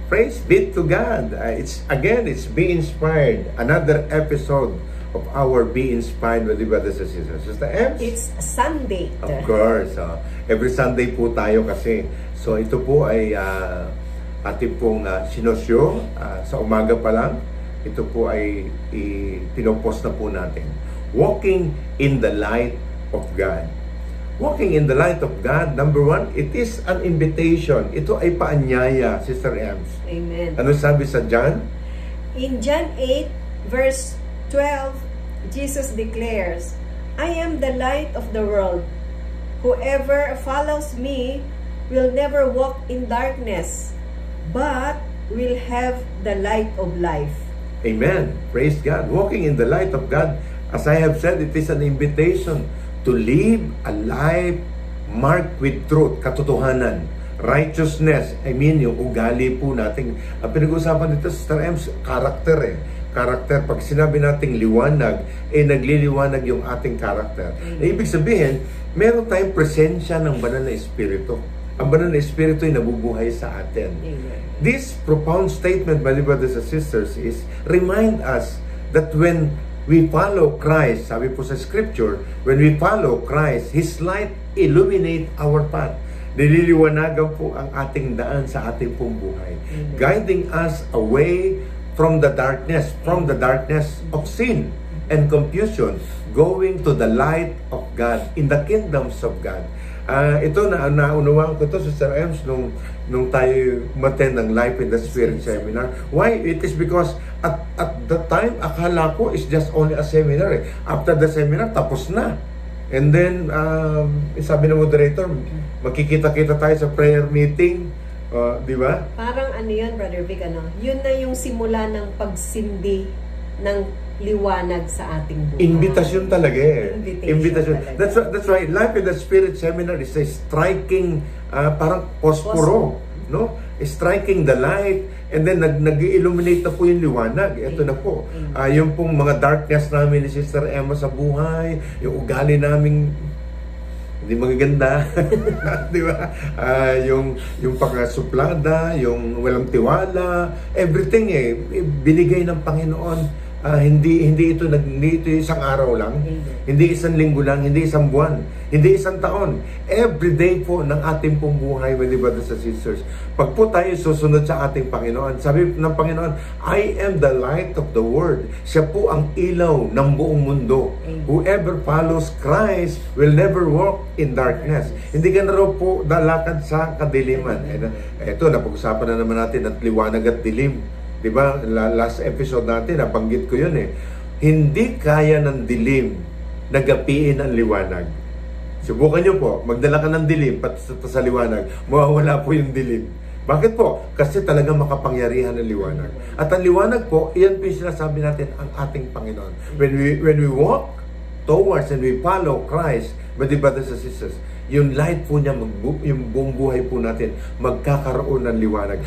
Praise be to God. It's Be Inspired. Another episode of our Be Inspired with the brothers and sisters. Sister Ems? It's Sunday. Of course. Every Sunday po tayo kasi. So ito po ay ating pong sinosyo sa umaga pa lang. Ito po ay pinopost na po natin. Walking in the light of God. Walking in the light of God, number one, it is an invitation. Ito ay paanyaya, Sister Ems. Amen. Ano sabi sa John? In John 8, verse 12, Jesus declares, I am the light of the world. Whoever follows me will never walk in darkness, but will have the light of life. Amen. Praise God. Walking in the light of God, as I have said, it is an invitation to live a life marked with truth, katotohanan, righteousness. Yung ugali po natin. Ang pinag-uusapan dito, Sister Ems, character Character. Pag sinabi nating liwanag, nagliliwanag yung ating character. Ibig sabihin, meron tayong presensya ng banal na espiritu. Ang banal na espiritu ay nabubuhay sa atin. This profound statement, my brothers and sisters, is remind us that when we follow Christ, sabi po sa scripture, when we follow Christ, His light illuminate our path. Nililiwanagan po ang ating daan sa ating pong buhay. Guiding us away from the darkness of sin and confusion, going to the light of God, in the kingdoms of God. Ito naunawaan ko ito, Sister Ems, nung tayo umattend ng Life in the Spirit seminar. Why? It is because at the time, akala ko is just only a seminar. After the seminar, tapos na. And then, sabi ng moderator, magkikita-kita tayo sa prayer meeting. Di ba? Parang ano yun, Brother Vic, yun na yung simula ng pagsindi ng liwanag sa ating buhay. Invitasyon talaga Invitation. Talaga. That's right. Life in the Spirit seminar is a striking, parang posporo, no? Striking the light, and then nag-illuminate na po yung liwanag. Ito na po. Yung pong mga darkness namin ni Sister Emma sa buhay, yung ugali naming hindi magaganda, di ba? Yung pagkasuplada, yung walang tiwala, everything binigay ng Panginoon. Hindi ito isang araw lang, hindi isang linggo lang, hindi isang buwan, hindi isang taon. Every day po ng ating pong buhay, my brothers and sisters. Pag po tayo susunod sa ating Panginoon, sabi ng Panginoon, I am the light of the world. Siya po ang ilaw ng buong mundo. Whoever follows Christ will never walk in darkness. Hindi ka na raw po dalakad sa kadiliman. Ito, napag-usapan na naman natin at liwanag at dilim. Diba? Last episode natin, nabanggit ko yun Hindi kaya ng dilim nagapiin ang liwanag. Subukan nyo po, magdala ka ng dilim pati sa liwanag, mawawala po yung dilim. Bakit po? Kasi talagang makapangyarihan ang liwanag. At ang liwanag po, iyan po yung sinasabi natin ang ating Panginoon. When we walk towards and we follow Christ, my brothers and sisters, yung light po niya, yung buong buhay po natin, magkakaroon ng liwanag.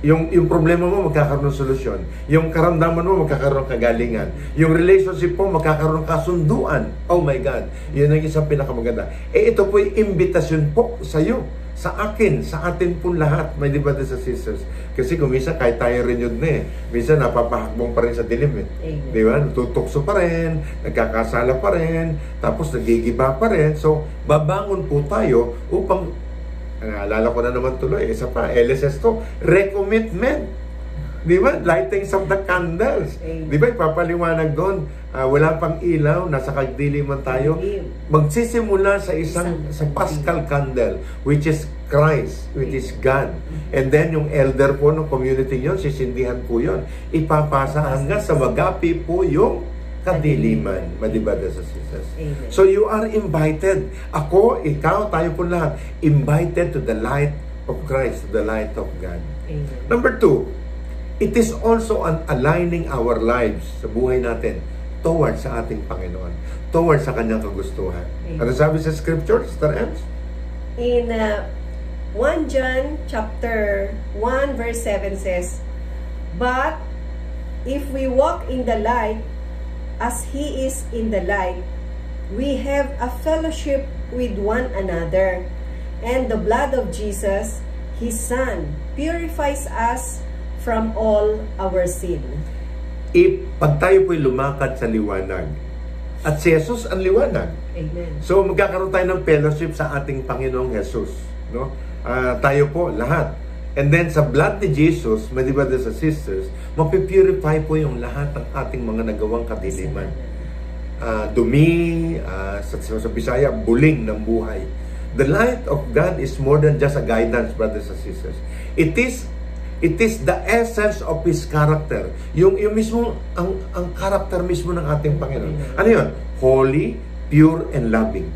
Yung problema mo, magkakaroon ng solusyon. Yung karamdaman mo, magkakaroon ng kagalingan. Yung relationship po, magkakaroon ng kasunduan. Oh my God! Yun ang isang pinakamaganda. Ito po yung invitasyon po sa iyo, sa akin, sa atin po lahat, my brothers and sisters. Kasi kung minsan, kahit tayo renewed na minsan napapahakbong pa rin sa dilim Di ba? Tutokso pa rin, nagkakasala pa rin, tapos nagigiba pa rin. So, babangon po tayo upang, naalala ko na naman tuloy, isa pa, LSS to, recommitment. Di ba? Lightings of the candles. Di ba? Ipapaliwanag doon. Wala pang ilaw, nasa kagdiliman tayo. Magsisimula sa sa Paschal candle, which is Christ, which is God. And then yung elder po ng community yun, sisindihan po yun. Ipapasa hanggang sa magapi po yung kadiliman. Madibadas sa sisters. So you are invited. Ako, ikaw, tayo po lahat, invited to the light of Christ, to the light of God. Number 2, it is also an aligning our lives sa buhay natin towards sa ating Panginoon, towards sa kanyang kagustuhan. Ano sabi sa scripture, Sister Ems? In 1 John chapter 1 verse 7 says, But if we walk in the light as He is in the light, we have a fellowship with one another, and the blood of Jesus, His Son, purifies us from all our sin. Pag tayo po'y lumakad sa liwanag, at si Jesus ang liwanag. Amen. So magkakaroon tayo ng fellowship sa ating Panginoong Jesus, no? Tayo po lahat. And then sa blood ni Jesus, my brothers and sisters, mapipurify po yung lahat ng ating mga nagawang kadiliman. Dumi, sa Bisaya, buling ng buhay. The light of God is more than just a guidance, brothers and sisters. It is the essence of His character. Yung mismo, ang character mismo ng ating Panginoon. Ano yun? Holy, pure, and loving.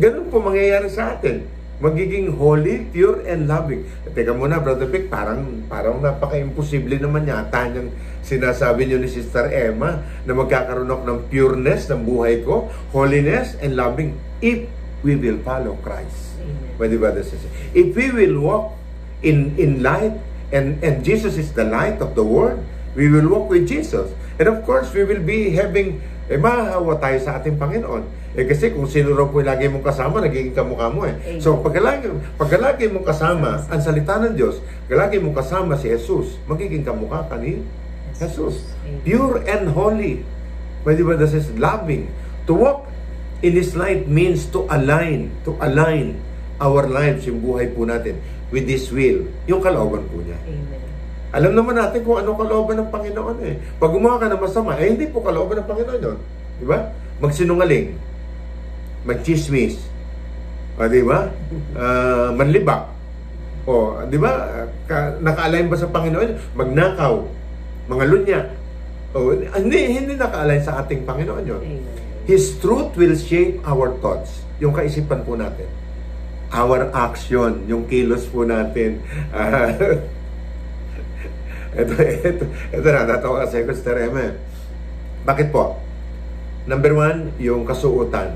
Ganun po mangyayari sa atin. Magiging holy, pure, and loving. Teka muna, Brother Vic, parang napaka-imposible naman yata yung sinasabi niyo ni Sister Emma na magkakaroon ako ng pureness ng buhay ko, holiness, and loving, if we will follow Christ. Amen. If we will walk in light, and Jesus is the light of the world, we will walk with Jesus. And of course, we will be having, mahahawa tayo sa ating Panginoon. Kasi kung sino raw po lagi mong kasama, nagiging kamukha mo . So, pagkalagi mong kasama ang salita ng Diyos, pagkalagi mong kasama si Jesus, magiging kamukha ka ni Jesus. Pure and holy. Pwede ba this is loving. To walk in His light means to align our lives, yung buhay po natin, with His will, yung kalooban po niya. Amen. Alam naman natin kung ano kalooban ng Panginoon . Pag gumawa ka ng masama, hindi po kalooban ng Panginoon yun. Di ba? Magsinungaling, magchismis, di ba? Manlibak, di ba? Naka-align ba sa Panginoon? Magnakaw, mga lunya. Hindi naka-align sa ating Panginoon yun. His truth will shape our thoughts, yung kaisipan po natin. Our action, yung kilos po natin. Ito na, natawa kasi ko sa Reme. Bakit po? Number one, yung kasuotan.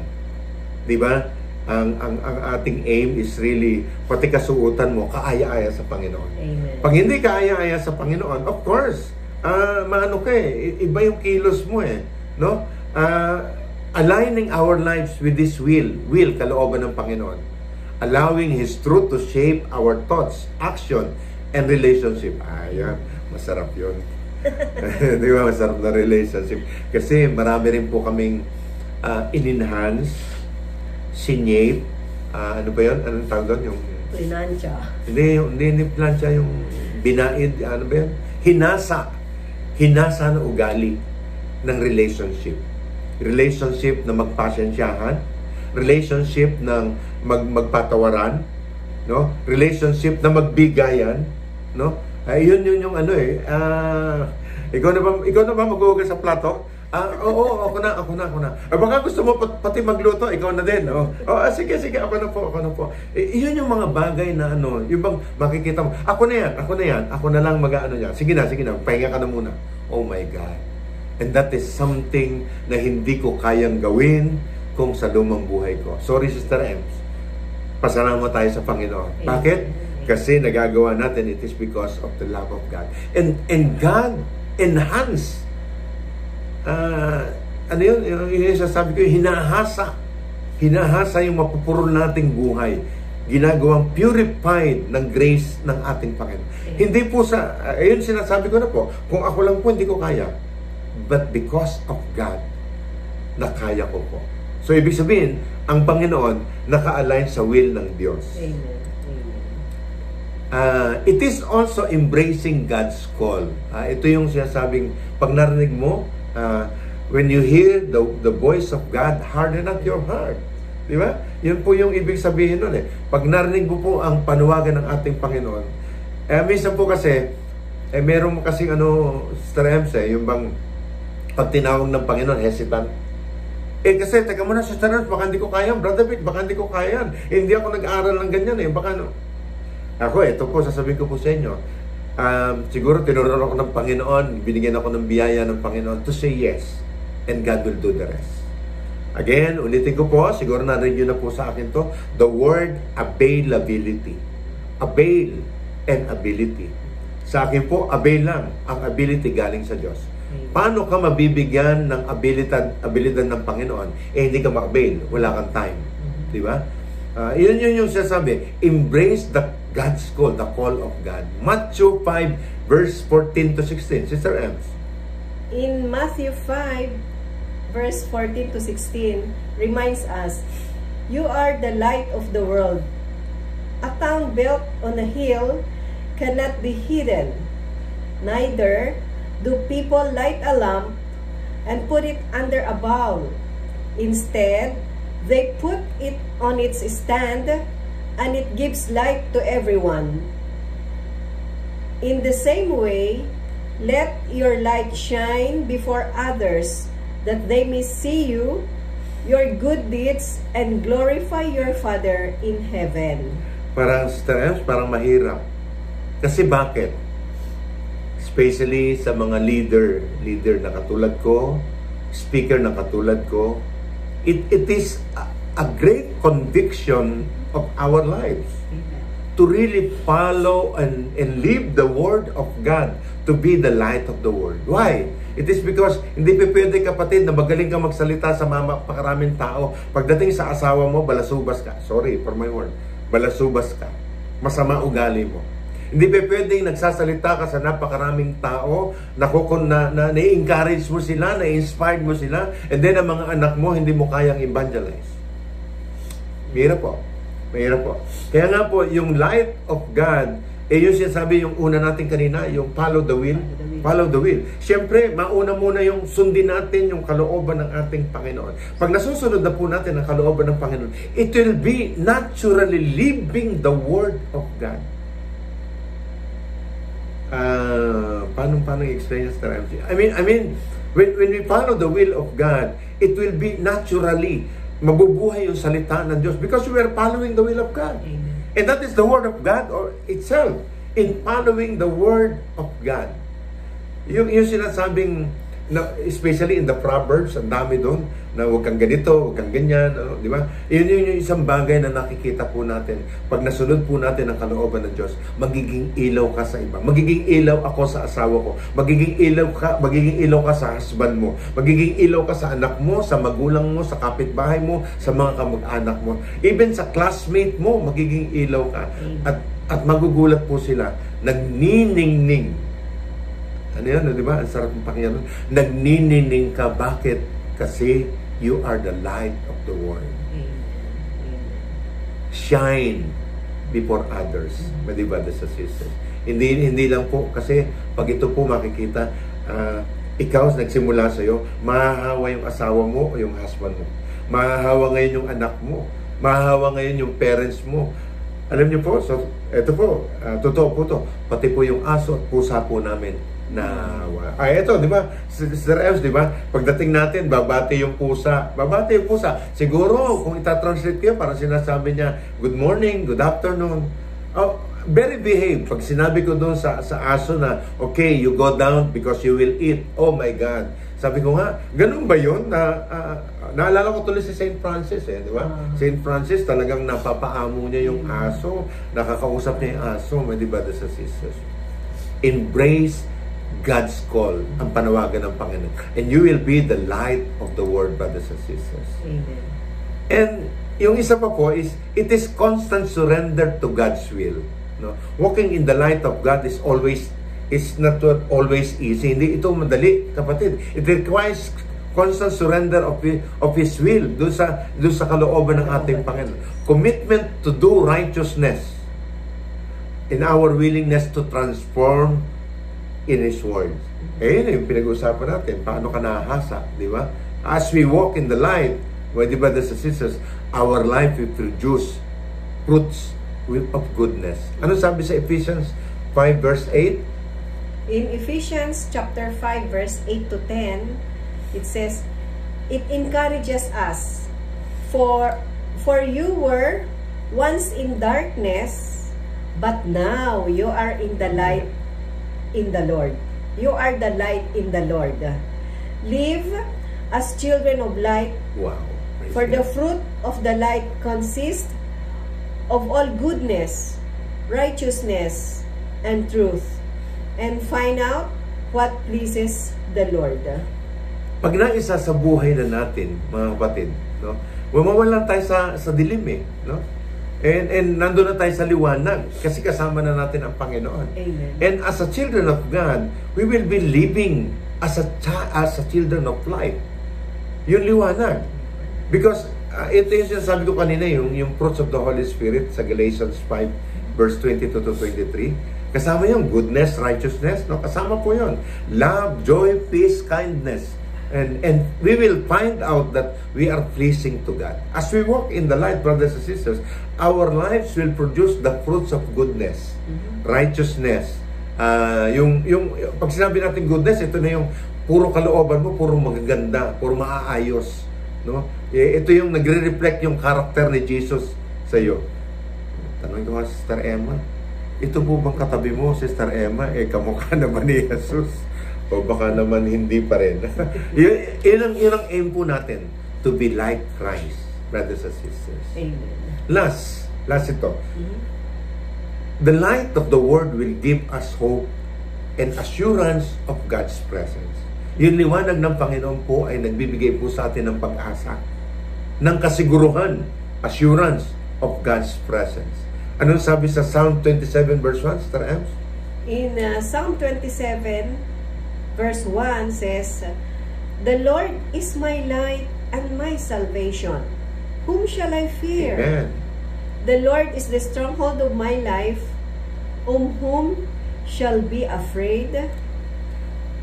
Di ba? Ang ating aim is really, pati kasuotan mo, kaaya-aya sa Panginoon. Amen. Pag hindi kaaya-aya sa Panginoon, of course, maano ka iba yung kilos mo no? Aligning our lives with His will, kalooban ng Panginoon. Allowing His truth to shape our thoughts, action, and relationship. Ayan, masarap yun. Di ba, masarap na relationship. Kasi marami rin po kaming in-enhance, sinyape, ano ba yun? Anong tawag doon? Yung Plinansya. Hindi planansya, yung binaid, ano ba yun? Hinasa na ugali ng relationship. Relationship na magpasensyahan, relationship ng magpatawaran, no? Relationship na magbigayan, no? Yun yung ano ikaw na ba maghuhugas sa plato? Oo, ako na. Baka gusto mo pati magluto, ikaw na din. Sige, ako na po. Yun yung mga bagay na yung bang makikita mo, ako na lang mag-ano yan. Sige na, pahinga ka na muna. Oh my God. And that is something na hindi ko kayang gawin kung sa lumang buhay ko. Sorry, Sister Ems. Pasalamat tayo sa Panginoon. Bakit? Kasi nagagawa natin, it is because of the love of God. And God enhance. Yung sasabi ko, hinahasa yung mapupuro nating buhay. Ginagawang purified ng grace ng ating Panginoon. Hindi po ayun sinasabi ko na po, kung ako lang po, hindi ko kaya. But because of God, nakaya ko po. So, ibig sabihin, ang Panginoon naka-align sa will ng Diyos. Amen. It is also embracing God's call. Ito yung sinasabing, pag narinig mo, when you hear the voice of God, harden not your heart. Di ba? Yun po yung ibig sabihin nun . Pag narinig mo po ang panuwagan ng ating Panginoon, minsan po kasi, meron mo kasing Sister Ems, yung bang pag tinawag ng Panginoon, hesitant. Kasi, teka muna, Sister Ems, baka hindi ko kaya. Brother Vic, baka hindi ko kaya. Hindi ako nag-aaral ng ganyan . Baka Ako, ito po, sasabihin ko po sa inyo. Siguro, tinuruan ako ng Panginoon, binigyan ako ng biyaya ng Panginoon to say yes. And God will do the rest. Again, ulitin ko po, siguro na-review na po sa akin to, the word availability. Avail and ability. Sa akin po, avail lang. Ang ability galing sa Diyos. Paano ka mabibigyan ng abilidad ng Panginoon? Hindi ka ma-avail. Wala kang time. Di ba? Yun yung sinasabi. Embrace God's call, the call of God. Matthew 5, verse 14 to 16. Sister Ems. In Matthew 5, verse 14 to 16, reminds us, "You are the light of the world. A town built on a hill cannot be hidden. Neither do people light a lamp and put it under a bowl. Instead, they put it on its stand, and it gives light to everyone. In the same way, let your light shine before others, that they may see your good deeds, and glorify your Father in heaven." Parang, Sister Ems, parang mahirap. Kasi bakit? Especially sa mga leader na katulad ko, speaker na katulad ko, it is a great conviction of our lives to really follow and live the Word of God, to be the light of the world. Why? It is because hindi pwede, kapatid, na magaling ka magsalita sa mapakaraming tao. Pagdating sa asawa mo, balasubas ka. Sorry for my word. Balasubas ka. Masama ugali mo. Hindi pwedeng nagsasalita ka sa napakaraming tao, na-encourage mo sila, na-inspired mo sila, and then ang mga anak mo, hindi mo kayang evangelize. Mahirap po. Mahirap po. Kaya nga po, yung light of God, yung sinasabi, yung una natin kanina, yung follow the will. Follow the will. Siyempre, mauna muna yung sundin natin yung kalooban ng ating Panginoon. Pag nasusunod na po natin ang kalooban ng Panginoon, it will be naturally living the Word of God. Paano i-explain this? I mean, when we follow the will of God, it will be naturally mabubuhay yung salita ng Diyos because we are following the will of God. Amen. And that is the Word of God or itself. In following the Word of God. Yung sinasabing, especially in the Proverbs, ang dami doon, na huwag kang ganito, huwag kang ganyan, di ba? Yun yung isang bagay na nakikita po natin. Pag nasunod po natin ang kalooban ng Diyos, magiging ilaw ka sa iba. Magiging ilaw ako sa asawa ko. Magiging ilaw ka sa husband mo. Magiging ilaw ka sa anak mo, sa magulang mo, sa kapitbahay mo, sa mga kamag-anak mo. Even sa classmate mo, magiging ilaw ka. At magugulat po sila, nagniningning. Ano yan, di ba? Ang sarap ng Panginoon. Nagniningning ka. Bakit? Kasi you are the light of the world. Shine before others. Di ba, sa sisters? Hindi lang po, kasi pag ito po makikita, ikaw nagsimula sa'yo, mahahawa yung asawa mo o yung husband mo. Mahahawa ngayon yung anak mo. Mahahawa ngayon yung parents mo. Alam niyo po, so, ito po, totoo po to. Pati po yung aso at pusa po namin na ito, di ba? Sister Ems, di ba? Pagdating natin, babati yung pusa. Babati yung pusa. Siguro, kung itatranslate ko yan, parang sinasabi niya, good morning, good afternoon. Oh, very behave. Pag sinabi ko doon sa aso na, okay, you go down because you will eat. Oh my God. Sabi ko nga, ganun ba yun? Naalala ko tuloy si St. Francis, di ba? St. Francis, talagang napapaamo niya yung aso. Nakakausap niya yung aso, di ba, sa sisters? Embrace God's call, ang panawagan ng Panginoon. And you will be the light of the world, brothers and sisters. Amen. And yung isa pa po is, it is constant surrender to God's will. No? Walking in the light of God is not always easy. Hindi ito madali, kapatid. It requires constant surrender of His will doon sa kalooban ng ating Panginoon. Commitment to do righteousness in our willingness to transform in His Word. Yun yung pinag-uusapan natin. Paano ka nahasa, di ba? As we walk in the light, di ba, brothers and sisters, our life will produce fruits of goodness. Ano sabi sa Ephesians 5 verse 8? In Ephesians chapter 5 verse 8 to 10, it says, it encourages us, for you were once in darkness, but now you are in the light in the Lord. You are the light in the Lord. Live as children of light. Wow. For the fruit of the light consists of all goodness, righteousness, and truth. And find out what pleases the Lord. Pag naisa sa buhay na natin, mga kapatid, no? Mawawalan tayo sa dilim, no? And nandun na tayo sa liwanag kasi kasama na natin ang Panginoon. Amen. And as a children of God, we will be living as a children of light. Yung liwanag. Because ito yung sinasabi ko kanina, yung fruits of the Holy Spirit sa Galatians 5 verse 22 to 23. Kasama yung goodness, righteousness, no? Kasama po yun. Love, joy, peace, kindness. And we will find out that we are pleasing to God. As we walk in the light, brothers and sisters, our lives will produce the fruits of goodness, righteousness. Yung pag sinabi natin goodness, ito na yung puro kalooban mo, puro magaganda, puro maaayos, no? Ito yung nagre-reflect yung character ni Jesus sa iyo. Tanong ko nga, Sister Emma, ito po bang katabi mo, Sister Emma, kamukha naman ni Jesus? O baka naman hindi pa rin. yun ang aim po natin, to be like Christ, brothers and sisters. Amen. Last ito. The light of the Word will give us hope and assurance of God's presence. Yung liwanag ng Panginoon po ay nagbibigay po sa atin ng pag-asa, ng kasiguruhan, assurance of God's presence. Anong sabi sa Psalm 27 verse 1, Sister Ems? In Psalm 27 verse 1 says, "The Lord is my light and my salvation. Whom shall I fear? Amen. The Lord is the stronghold of my life. Whom shall be afraid?"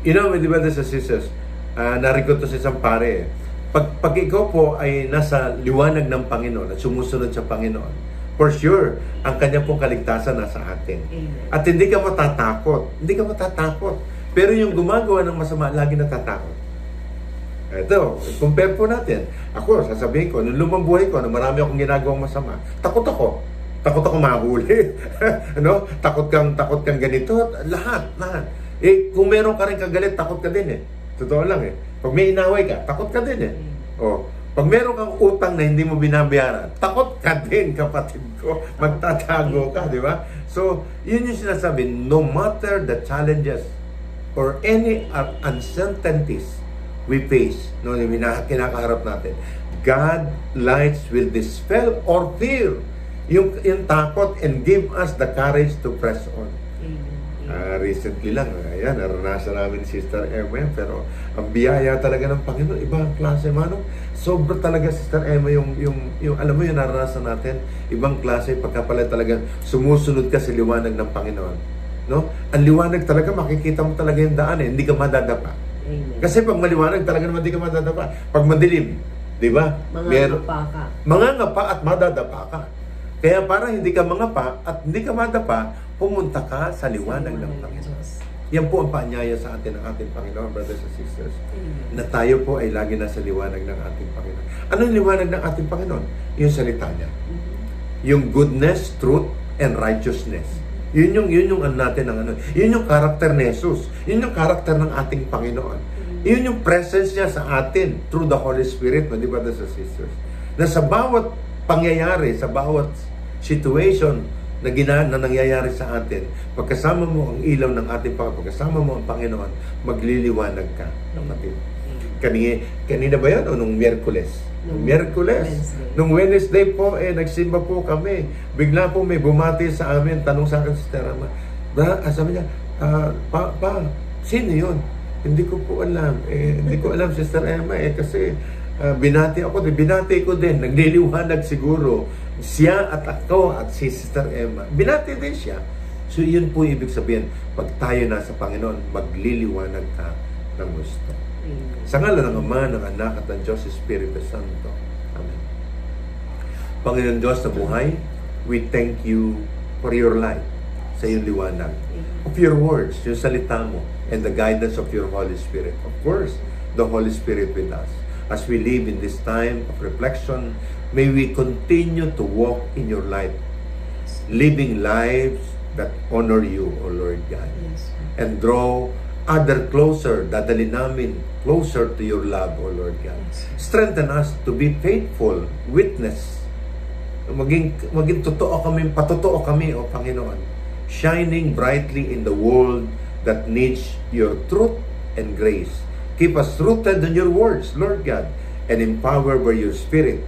You know, di ba, sa sisters, narinig ko to sa isang pare. Pag ikaw po ay nasa liwanag ng Panginoon at sumusunod sa Panginoon, for sure, ang kanya pong kaligtasan nasa atin. Amen. At hindi ka matatakot. Hindi ka matatakot. Pero yung gumagawa ng masama, lagi natatakot. Ito, compare po natin. Ako, sasabihin ko, nung lumang buhay ko, na marami akong ginagawang masama, takot ako. Takot ako mahuli. Ano? Takot kang ganito. Lahat. Kung meron ka rin kagalit, takot ka din eh. Totoo lang eh. Pag may inaway ka, takot ka din eh. Pag meron kang utang na hindi mo binabayaran, takot ka din, kapatid ko. Magtatago ka, di ba? So, yun yung sinasabi, no matter the challenges or any uncertainties we face, no, kinakaharap natin, God lights will dispel or fear yung takot and give us the courage to press on. Recently lang, ayan, naranasan namin Sister Emma, pero ang biyaya talaga ng Panginoon, ibang klase, mano. Sobra talaga, Sister Emma, yung alam mo yung naranasan natin, ibang klase, pagka pala talaga sumusunod ka sa liwanag ng Panginoon. No? Ang liwanag talaga, makikita mo talaga yung daan hindi ka madadapa. Amen. Kasi pag maliwanag talaga naman hindi ka madadapa. Pag madilim, di ba? Mangangapa ka. Mangangapa at madadapa ka. Kaya para hindi ka mangapa at hindi ka madapa, pumunta ka sa liwanag ng Panginoon. Yan po ang paanyaya sa atin ng ating Panginoon, brothers and sisters. Na tayo po ay lagi nasa liwanag ng ating Panginoon. Ano yung liwanag ng ating Panginoon? Yung salita niya. Yung goodness, truth, and righteousness. Yun yung ano natin ng ano. Yun yung karakter ni Jesus. Yun yung karakter ng ating Panginoon. Yun yung presence niya sa atin through the Holy Spirit, di ba, brothers and sisters? Na sa bawat pangyayari, sa bawat situation na nangyayari sa atin, pagkasama mo ang ilaw ng ating Panginoon, pagkasama mo ang Panginoon, magliliwanag ka, kapatid. Kanina ba yan o nung Miyerkules? Nung Wednesday po, nagsimba po kami. Bigla po may bumati sa amin, tanong sa akin, Sister Emma, sabi niya, sino yun? Hindi ko po alam. Hindi ko alam, Sister Emma, kasi binati ko din. Nagliliwanag siguro siya at ako at si Sister Emma. Binati din siya. So, yun po ibig sabihin, pag tayo nasa Panginoon, magliliwanag ka ng gusto. Sa ngalan ng Ama, ng Anak, at ng Diyos Espiritu Santo. Amen. Panginoon Diyos na buhay, we thank you for your light, sa iyong liwanag, of your words, yung salita mo, and the guidance of your Holy Spirit. Of course, the Holy Spirit with us. As we live in this time of reflection, may we continue to walk in your light, living lives that honor you, O Lord God, and draw other closer, dadali namin closer to your love, O Lord God. Strengthen us to be faithful witness. Maging totoo kami, patotoo kami, O Panginoon, shining brightly in the world that needs your truth and grace. Keep us rooted in your words, Lord God, and empowered by your Spirit.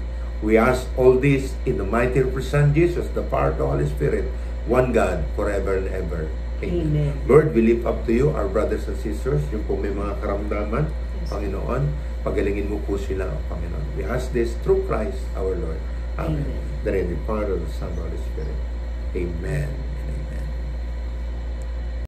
We ask all this in the mighty name of His Son Jesus, the power of the Holy Spirit, one God, forever and ever. Amen. Lord, we lift up to you our brothers and sisters, yung po may mga karamdaman, Panginoon, pagalingin mo po sila, Panginoon. We ask this through Christ our Lord. Amen. Amen. The Father, the Son, the Holy Spirit. Amen.